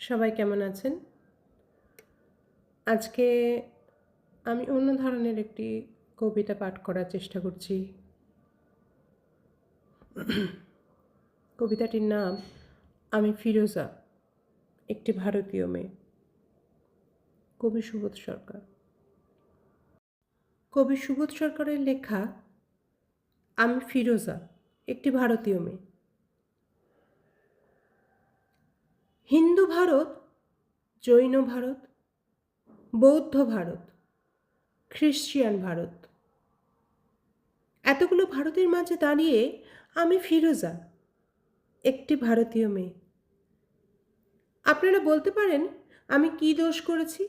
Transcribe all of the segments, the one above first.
সবাই কেমন আছেন? আজকে আমি অন্য ধরনের একটি কবিতা পাঠ করার চেষ্টা করছি। কবিতাটির নাম আমি ফিরোজা, একটি ভারতীয় মেয়ে। কবি সুবোধ সরকার। কবি সুবোধ সরকারের লেখা আমি ফিরোজা, একটি ভারতীয় মেয়ে। হিন্দু ভারত, জৈন ভারত, বৌদ্ধ ভারত, খ্রিশ্চিয়ান ভারত, এতগুলো ভারতের মাঝে দাঁড়িয়ে আমি ফিরোজা, একটি ভারতীয় মেয়ে। আপনারা বলতে পারেন আমি কী দোষ করেছি?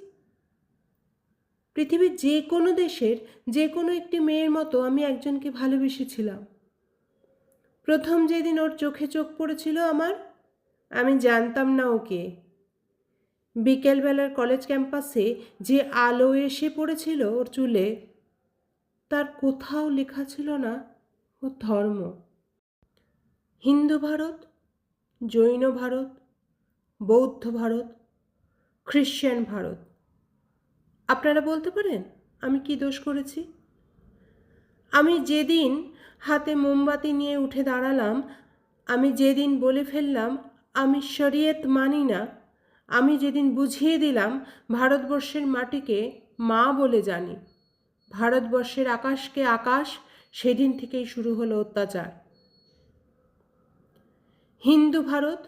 পৃথিবীর যে কোনো দেশের যে কোনো একটি মেয়ের মতো আমি একজনকে ভালোবেসেছিলাম। প্রথম যেদিন ওর চোখে চোখ পড়েছিল আমার, আমি জানতাম না ওকে। বিকেলবেলার কলেজ ক্যাম্পাসে যে আলো এসে পড়েছিল ওর চুলে, তার কোথাও লেখা ছিল না ওর ধর্ম। হিন্দু ভারত, জৈন ভারত, বৌদ্ধ ভারত, খ্রিশ্চান ভারত। আপনারা বলতে পারেন আমি কী দোষ করেছি? আমি যেদিন হাতে মোমবাতি নিয়ে উঠে দাঁড়ালাম, আমি যেদিন বলে ফেললাম আমি শরিয়ত মানি না, আমি যেদিন বুঝিয়ে দিলাম ভারতবর্ষের মাটিকে মা বলে জানি, ভারতবর্ষের আকাশকে আকাশ, সেদিন থেকেই শুরু হলো অত্যাচার। হিন্দু ভারত,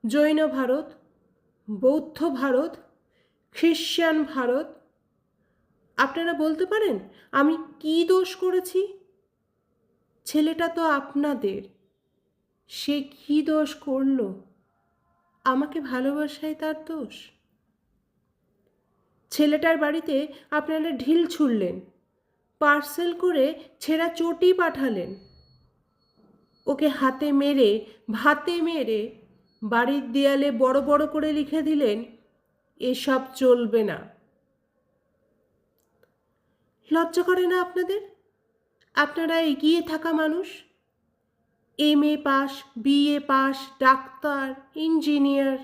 জৈন ভারত, বৌদ্ধ ভারত, খ্রিশ্চান ভারত। আপনারা বলতে পারেন আমি কী দোষ করেছি? ছেলেটা তো আপনাদের, সে কী দোষ করল? আমাকে ভালোবাসায় তার দোষ? ছেলেটার বাড়িতে আপনারা ঢিল ছুঁড়লেন, পার্সেল করে ছেঁড়া চটি পাঠালেন, ওকে হাতে মেরে ভাতে মেরে বাড়ির দেয়ালে বড় বড় করে লিখে দিলেন এসব চলবে না। লজ্জা করে না আপনাদের? আপনারা এগিয়ে থাকা মানুষ, MA pass, BA pass, doctor, engineer,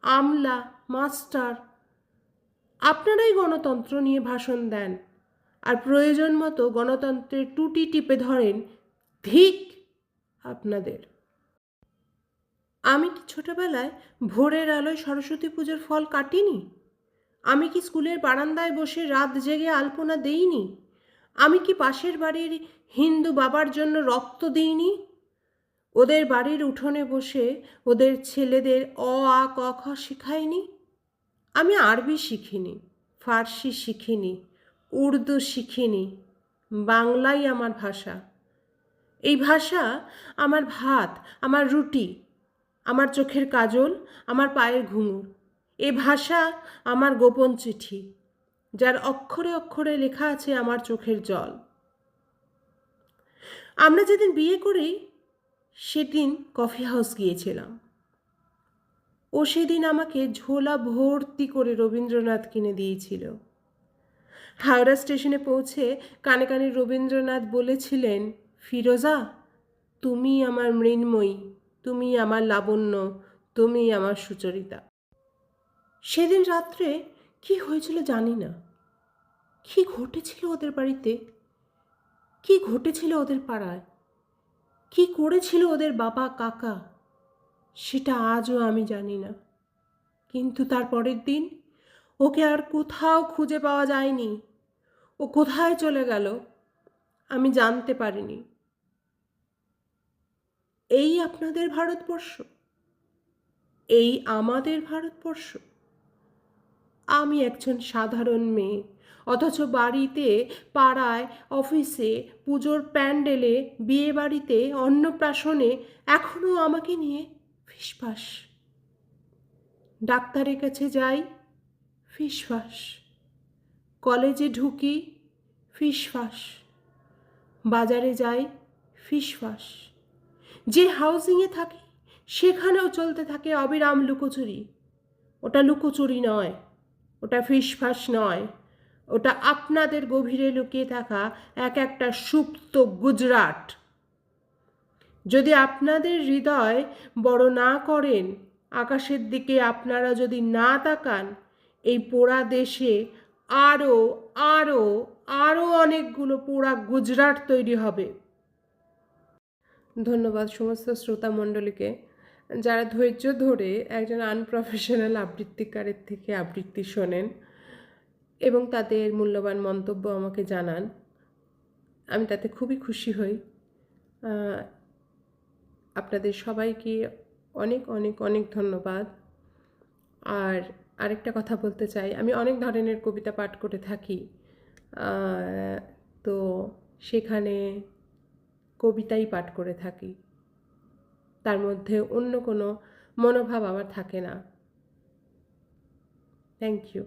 আমলা, মাস্টার, আপনারাই গণতন্ত্র নিয়ে ভাষণ দেন আর প্রয়োজন মতো গণতন্ত্রের টুটি টিপে ধরেন। ধিক আপনাদের! আমি কি ছোটবেলায় ভোরের আলোয় সরস্বতী পুজোর ফল কাটিনি? আমি কি স্কুলের বারান্দায় বসে রাত জেগে আলপনা দেইনি? আমি কি পাশের বাড়ির হিন্দু বাবার জন্য রক্ত দিইনি? ওদের বাড়ির উঠোনে বসে ওদের ছেলেদের অ আ ক খ শেখাইনি? আমি আরবি শিখিনি, ফার্সি শিখিনি, উর্দু শিখিনি, বাংলাই আমার ভাষা। এই ভাষা আমার ভাত, আমার রুটি, আমার চোখের কাজল, আমার পায়ের ঘুঙুর। এ ভাষা আমার গোপন চিঠি, যার অক্ষরে অক্ষরে লেখা আছে আমার চোখের জল। আমরা যেদিন বিয়ে করি সেদিন কফি হাউস গিয়েছিলাম। ও সেদিন আমাকে ঝোলা ভর্তি করে রবীন্দ্রনাথ কিনে দিয়েছিল। হাওড়া স্টেশনে পৌঁছে কানে কানে রবীন্দ্রনাথ বলেছিলেন, ফিরোজা, তুমি আমার মৃন্ময়ী, তুমি আমার লাবণ্য, তুমি আমার সুচরিতা। সেদিন রাত্রে কি হয়েছিল জানি না। কি ঘটেছিল ওদের বাড়িতে, কি ঘটেছিল ওদের পাড়ায়, কি করেছিল ওদের বাবা কাকা, সেটা আজও আমি জানি না। কিন্তু তার পরের দিন ওকে আর কোথাও খুঁজে পাওয়া যায়নি। ও কোথায় চলে গেল আমি জানতে পারিনি। এই আপনাদের ভারতবর্ষ, এই আমাদের ভারতবর্ষ। আমি একজন সাধারণ মেয়ে, অথচ বাড়িতে, পাড়ায়, অফিসে, পুজোর প্যান্ডেলে, বিয়ে বাড়িতে, অন্নপ্রাশনে এখনও আমাকে নিয়ে ফিসফাস। ডাক্তারের কাছে যাই, ফিসফাস। কলেজে ঢুকি, ফিসফাস। বাজারে যাই, ফিসফাস। যে হাউজিংয়ে থাকি সেখানেও চলতে থাকে অবিরাম লুকোচুরি। ওটা লুকোচুরি নয়, ওটা ফিসফাস নয়, ওটা আপনাদের গভীরে লুকিয়ে থাকা এক একটা সুপ্ত গুজরাট। যদি আপনাদের হৃদয় বড় না করেন আকাশের দিকে আপনারা যদি না তাকান, এই পোড়া দেশে আরও আরও আরও অনেকগুলো পোড়া গুজরাট তৈরি হবে। ধন্যবাদ সমস্ত শ্রোতা মণ্ডলীকে, যারা ধৈর্য ধরে একজন আনপ্রফেশনাল আবৃত্তিকারের থেকে আবৃত্তি শোনেন এবং তাদের মূল্যবান মন্তব্য আমাকে জানান। আমি তাতে খুবই খুশি হই। আপনাদের সবাইকে অনেক অনেক অনেক ধন্যবাদ। আর আরেকটা কথা বলতে চাই, আমি অনেক ধরনের কবিতা পাঠ করে থাকি, তো সেখানে কবিতাই পাঠ করে থাকি, তার মধ্যে অন্য কোনো মনোভাব আমার থাকে না। Thank you.